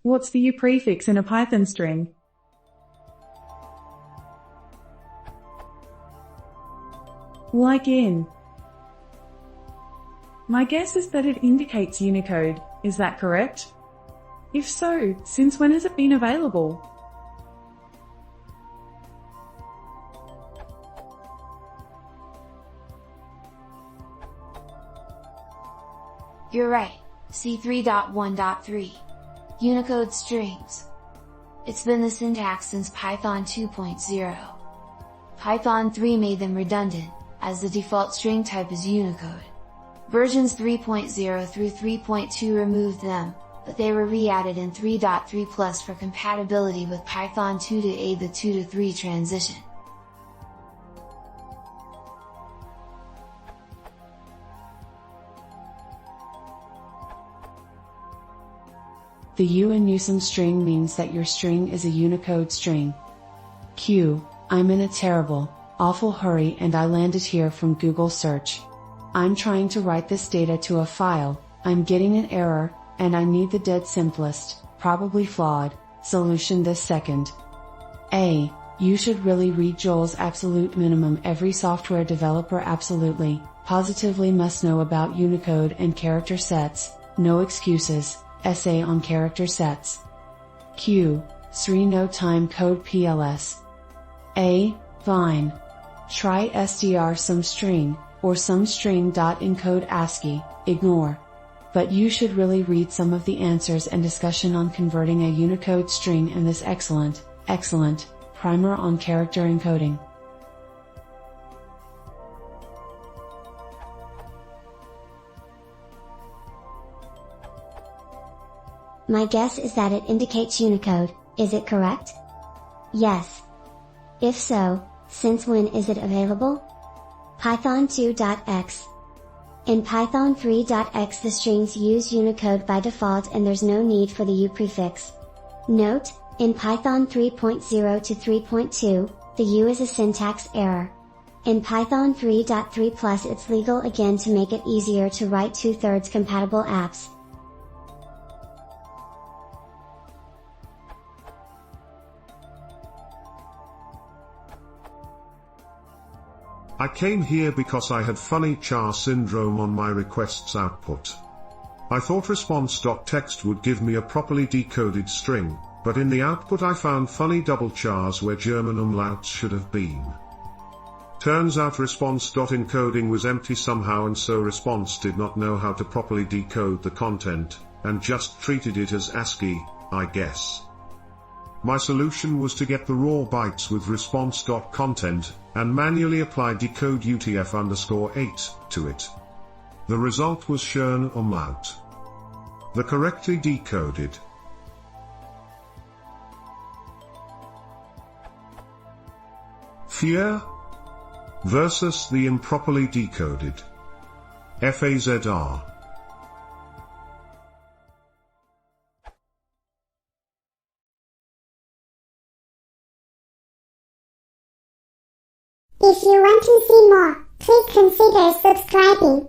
What's the U prefix in a Python string? Like in. My guess is that it indicates Unicode. Is that correct? If so, since when has it been available? You're right, C3.1.3. Unicode strings. It's been the syntax since Python 2.0. Python 3 made them redundant, as the default string type is Unicode. Versions 3.0 through 3.2 removed them, but they were re-added in 3.3 Plus for compatibility with Python 2 to aid the 2 to 3 transition. The U in Newsome string means that your string is a Unicode string. Q. I'm in a terrible, awful hurry and I landed here from Google search. I'm trying to write this data to a file, I'm getting an error, and I need the dead simplest, probably flawed, solution this second. A. You should really read Joel's absolute minimum. Every software developer absolutely, positively must know about Unicode and character sets, no excuses. Essay on character sets. Q. Sri no time code PLS. A. Vine. Try str some string, or some string. Encode ASCII, ignore. But you should really read some of the answers and discussion on converting a Unicode string in this excellent primer on character encoding. My guess is that it indicates Unicode. Is it correct? Yes. If so, since when is it available? Python 2.x. In Python 3.x the strings use Unicode by default and there's no need for the U prefix. Note, in Python 3.0 to 3.2, the U is a syntax error. In Python 3.3 Plus it's legal again to make it easier to write 2/3 compatible apps. I came here because I had funny char syndrome on my request's output. I thought response.text would give me a properly decoded string, but in the output I found funny double chars where German umlauts should have been. Turns out response.encoding was empty somehow, and so response did not know how to properly decode the content, and just treated it as ASCII, I guess. My solution was to get the raw bytes with response.content, and manually apply decode UTF_8 to it. The result was Schön umlaut. The correctly decoded. Fear versus the improperly decoded. FAZR. If you want to see more, please consider subscribing.